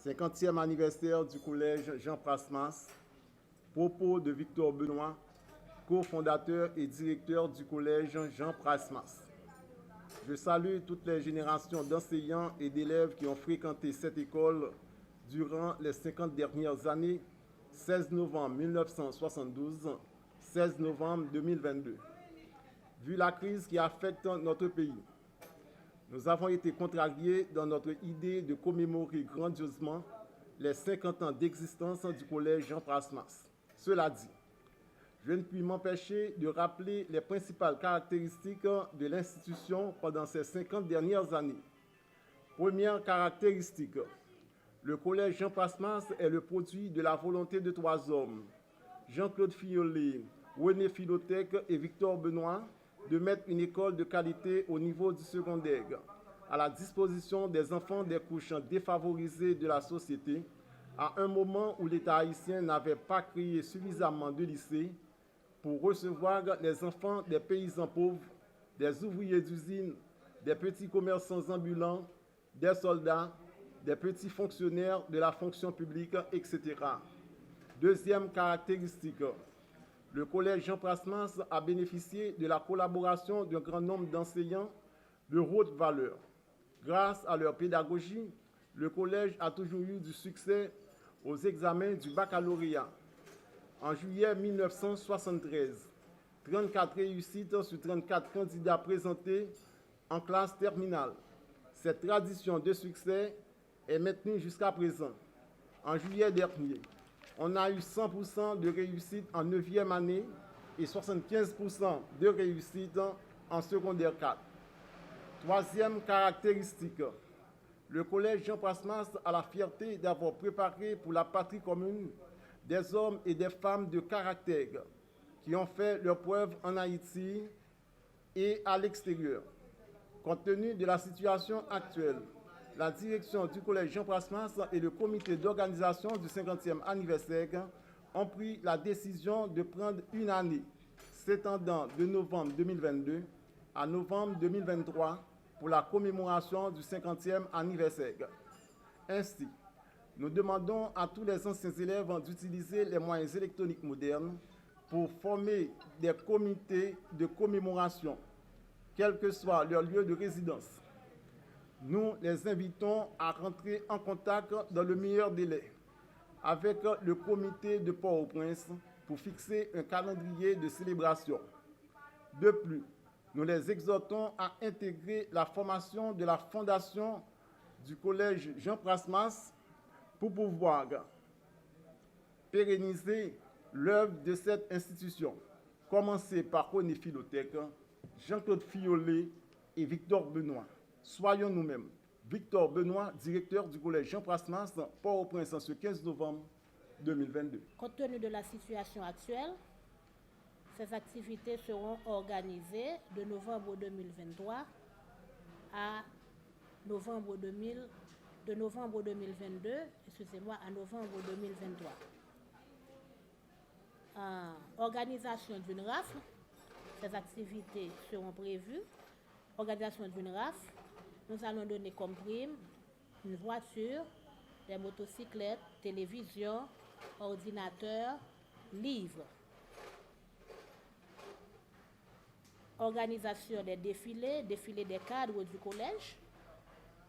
50e anniversaire du collège Jean Prasmas, propos de Victor Benoît, cofondateur et directeur du collège Jean Prasmas. Je salue toutes les générations d'enseignants et d'élèves qui ont fréquenté cette école durant les 50 dernières années, 16 novembre 1972, 16 novembre 2022. Vu la crise qui affecte notre pays, nous avons été contrariés dans notre idée de commémorer grandiosement les 50 ans d'existence du collège Jean Prasmas. Cela dit, je ne puis m'empêcher de rappeler les principales caractéristiques de l'institution pendant ces 50 dernières années. Première caractéristique, le collège Jean Prasmas est le produit de la volonté de 3 hommes, Jean-Claude Fiolet, René Philotech et Victor Benoît, de mettre une école de qualité au niveau du secondaire, à la disposition des enfants des couches défavorisées de la société, à un moment où l'État haïtien n'avait pas créé suffisamment de lycées pour recevoir les enfants des paysans pauvres, des ouvriers d'usine, des petits commerçants ambulants, des soldats, des petits fonctionnaires de la fonction publique, etc. Deuxième caractéristique, le collège Jean Prasmas a bénéficié de la collaboration d'un grand nombre d'enseignants de haute valeur. Grâce à leur pédagogie, le collège a toujours eu du succès aux examens du baccalauréat. En juillet 1973, 34 réussites sur 34 candidats présentés en classe terminale. Cette tradition de succès est maintenue jusqu'à présent. En juillet dernier, on a eu 100% de réussite en 9e année et 75% de réussite en secondaire 4. Troisième caractéristique, le collège Jean Prasmas a la fierté d'avoir préparé pour la patrie commune des hommes et des femmes de caractère qui ont fait leur preuve en Haïti et à l'extérieur. Compte tenu de la situation actuelle, la direction du collège Jean Prasmas et le comité d'organisation du 50e anniversaire ont pris la décision de prendre une année s'étendant de novembre 2022 à novembre 2023 pour la commémoration du 50e anniversaire. Ainsi, nous demandons à tous les anciens élèves d'utiliser les moyens électroniques modernes pour former des comités de commémoration, quel que soit leur lieu de résidence. Nous les invitons à rentrer en contact dans le meilleur délai avec le comité de Port-au-Prince pour fixer un calendrier de célébration. De plus, nous les exhortons à intégrer la formation de la fondation du collège Jean Prasmas pour pouvoir pérenniser l'œuvre de cette institution, commencée par René Philotech, Jean-Claude Fiolet et Victor Benoît. Soyons nous-mêmes. Victor Benoît, directeur du collège Jean Prasmas, Port-au-Prince, ce 15 novembre 2022. Compte tenu de la situation actuelle, ces activités seront organisées de novembre 2023 à novembre 2022, à novembre 2023. Organisation d'une rafle, ces activités seront prévues. Organisation d'une rafle, nous allons donner comme prime une voiture, des motocyclettes, télévision, ordinateur, livres. Organisation des défilés des cadres du collège,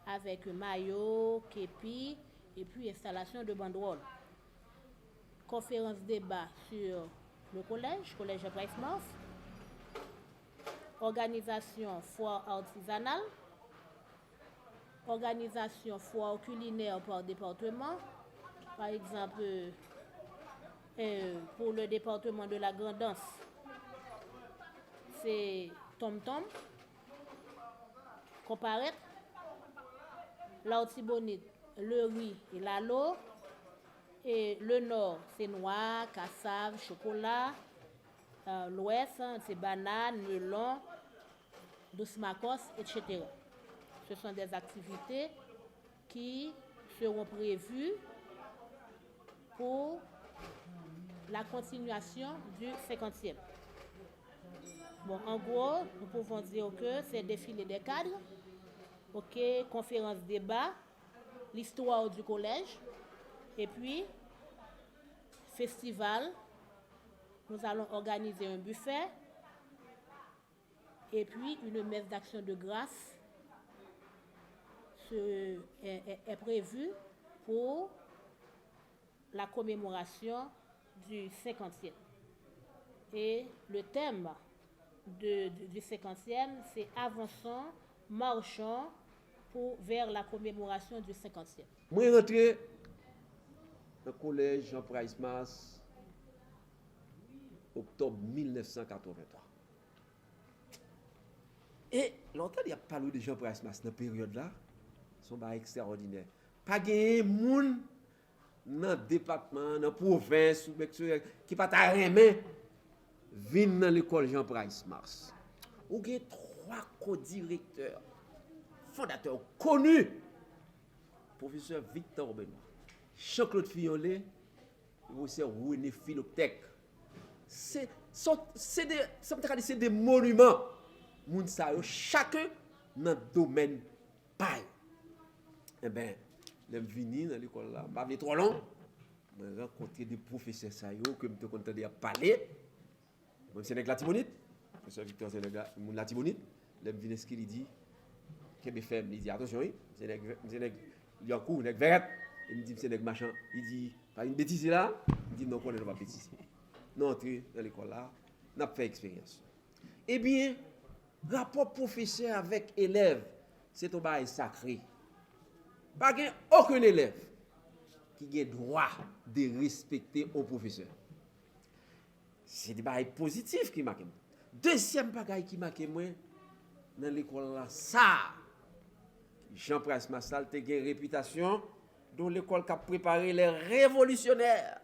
avec maillot, képi, et puis installation de banderoles. Conférence débat sur le collège Prasmas. Organisation foire artisanale. Organisation foire culinaire par département. Par exemple, pour le département de la Grand'Anse, c'est Tom-Tom, Comparaître, l'Artibonite, le riz et l'alo. Et le nord, c'est noix, cassave, chocolat. L'ouest, c'est banane, melon, douce macos, etc. Ce sont des activités qui seront prévues pour la continuation du 50e. Bon, en gros, nous pouvons dire que c'est défilé des cadres, conférence débat, l'histoire du collège. Et puis, festival, nous allons organiser un buffet. Et puis, une messe d'action de grâce est prévue pour la commémoration du 50e. Et le thème du 50e, c'est avançons, marchons vers la commémoration du 50e. Moi, rentré dans le collège Jean Price-Mas, octobre 1983. Et longtemps, il y a parlé de Jean Price-Mas dans cette période-là, son bar extraordinaire. Pas de monde dans le département, dans la province, qui pas ta remet, viennent dans l'école Jean Price-Mas. Ou il y a 3 co-directeurs, fondateurs connus. Professeur Victor Benoît, Jean-Claude Fillonnet, professeur René Philoptèque. C'est des monuments. Moun sa yo, chacun dans le domaine paille. Eh bien, je suis venu dans l'école là, je suis trop long. Je rencontré des professeurs sa yo, que je suis content de parler. Je suis la Tibonite, professeur Victor Sénégal, la Tibonite. Je suis venu ce qu'il dit, qu'il fait, il dit attention, il y a un coup, il dit vert, il me dit c'est machin, il dit pas une bêtise là, il dit non, on ne va pas bêtise. Nous entrons dans l'école là, on a fait expérience. Eh bien, rapport professeur avec élève, c'est un bail sacré. Pas aucun élève qui a droit de respecter un professeur. C'est des bails positifs qui marquent. Deuxième bagaille qui marque moi dans l'école là, ça. Jean Price-Mas a une réputation dans l'école qui a préparé les révolutionnaires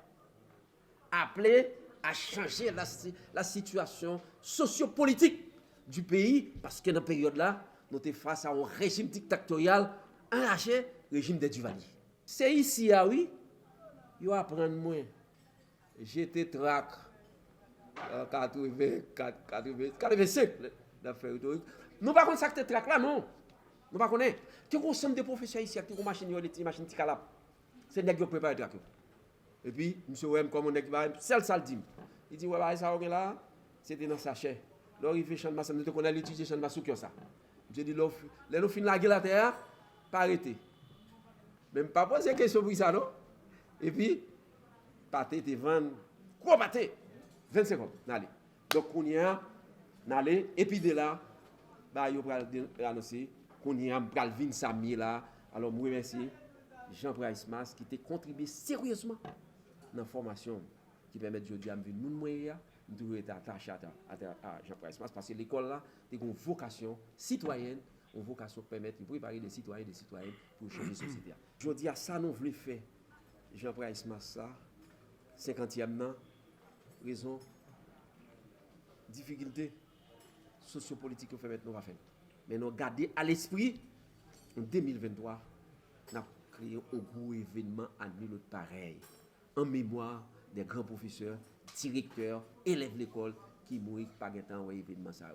appelés à changer la situation sociopolitique du pays, parce que dans cette période-là, nous sommes face à un régime dictatorial enraché, régime des Duvalier. C'est ici, ah oui, ils apprennent moins. J'étais trac, 85, l'affaire rhétorique. Nous ne connaissons pas ce trac là, non. Nous ne connaissons pas. Tu as un ensemble de professeurs ici, tu as une machine, des machines qui calent. C'est les gens qui préparent le trac. Et puis, M. Ouem, comme on est, c'est ça le dit. Il dit, ouais, ça, là, c'était dans sa chair. Là, il fait champ de masse, nous connaissons l'étudier champ de masse, ça. Je dis, là, nous finissons la guerre la terre, pas arrêter. Même pas poser question pour ça, non? Et puis, pâté, te vendre, quoi pâté? 20 secondes, allez. Donc, on y a, allez, et puis de là, bah, il va annoncer qu'on y a, pral vin Samy là. Alors, moi, merci Jean Price-Mas qui t'a contribué sérieusement dans la formation qui permet de dire à nous moyens. Nous devons être attachés à Jean Price-Mas parce que l'école là, a une vocation citoyenne, une vocation permettre de préparer des citoyens et des citoyennes pour changer la société. Je dis à ça, nous voulons faire Jean Price-Mas ça, 50e an, raison, difficulté sociopolitique qu'on fait maintenant, nous faire. Mais nous garder à l'esprit, en 2023, nous avons créé un gros événement à nul autre pareil, en mémoire des grands professeurs, directeurs, élèves de l'école qui mourent par un temps ou événement ça.